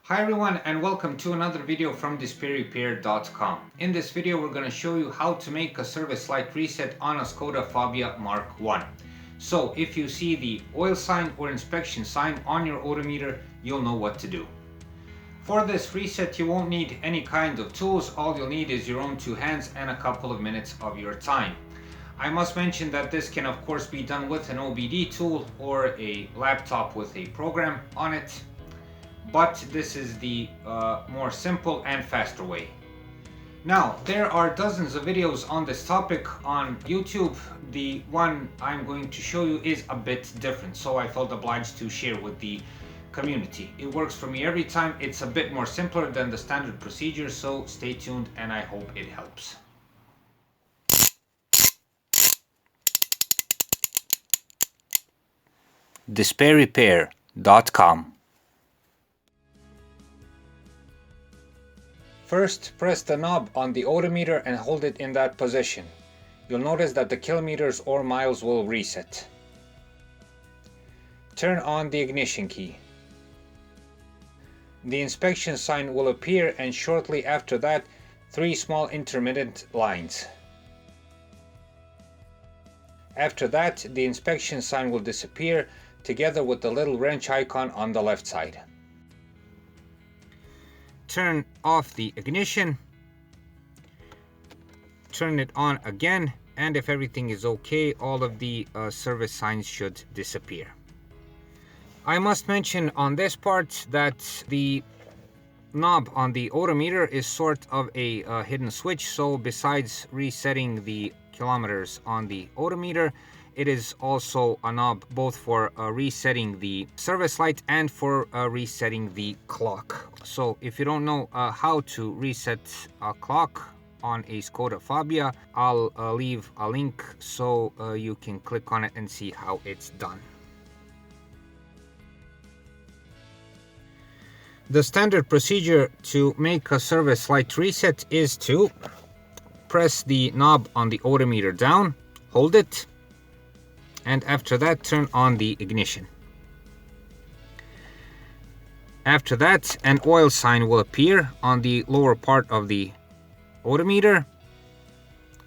Hi everyone and welcome to another video from DisplayRepair.com. In this video we're going to show you how to make a service light reset on a Skoda Fabia Mark 1. So if you see the oil sign or inspection sign on your odometer, you'll know what to do. For this reset you won't need any kind of tools, all you'll need is your own two hands and a couple of minutes of your time. I must mention that this can of course be done with an OBD tool or a laptop with a program on it. But this is the more simple and faster way. Now, there are dozens of videos on this topic on YouTube. The one I'm going to show you is a bit different, so I felt obliged to share with the community. It works for me every time. It's a bit more simpler than the standard procedure, so stay tuned and I hope it helps. DisplayRepair.com. First, press the knob on the odometer and hold it in that position. You'll notice that the kilometers or miles will reset. Turn on the ignition key. The inspection sign will appear and shortly after that, 3 small intermittent lines. After that, the inspection sign will disappear together with the little wrench icon on the left side. Turn off the ignition, turn it on again, and if everything is okay, all of the service signs should disappear. I must mention on this part that the knob on the odometer is sort of a hidden switch, so besides resetting the kilometers on the odometer, it is also a knob both for resetting the service light and for resetting the clock. So if you don't know how to reset a clock on a Skoda Fabia, I'll leave a link so you can click on it and see how it's done. The standard procedure to make a service light reset is to press the knob on the odometer down, hold it, and after that turn on the ignition. After that, an oil sign will appear on the lower part of the odometer.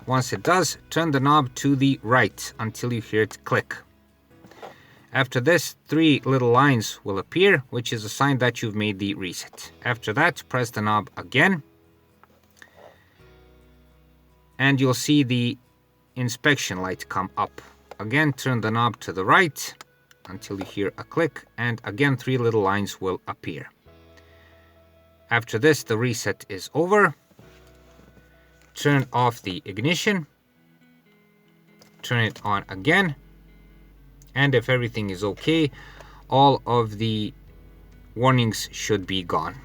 Once it does, turn the knob to the right until you hear it click. After this, 3 little lines will appear, which is a sign that you've made the reset. After that, press the knob again, and you'll see the inspection light come up. Again, turn the knob to the right until you hear a click, and again 3 little lines will appear. After this, the reset is over. Turn off the ignition, turn it on again, and if everything is okay, all of the warnings should be gone.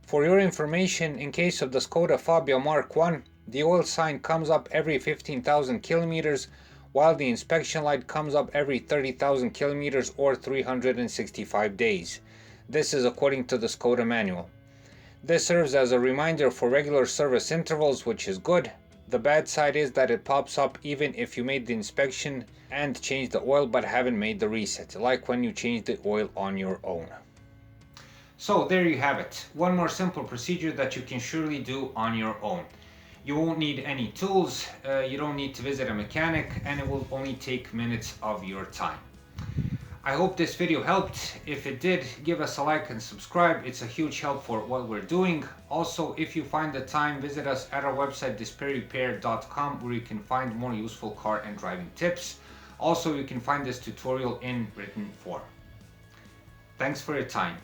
For your information, in case of the Skoda Fabia Mark 1, the oil sign comes up every 15,000 kilometers, while the inspection light comes up every 30,000 kilometers or 365 days. This is according to the Skoda manual. This serves as a reminder for regular service intervals, which is good. The bad side is that it pops up even if you made the inspection and changed the oil but haven't made the reset, like when you change the oil on your own. So there you have it. One more simple procedure that you can surely do on your own. You won't need any tools, you don't need to visit a mechanic, and it will only take minutes of your time. I hope this video helped. If it did, give us a like and subscribe. It's a huge help for what we're doing. Also, if you find the time, visit us at our website DisplayRepair.com, where you can find more useful car and driving tips. Also, you can find this tutorial in written form. Thanks for your time.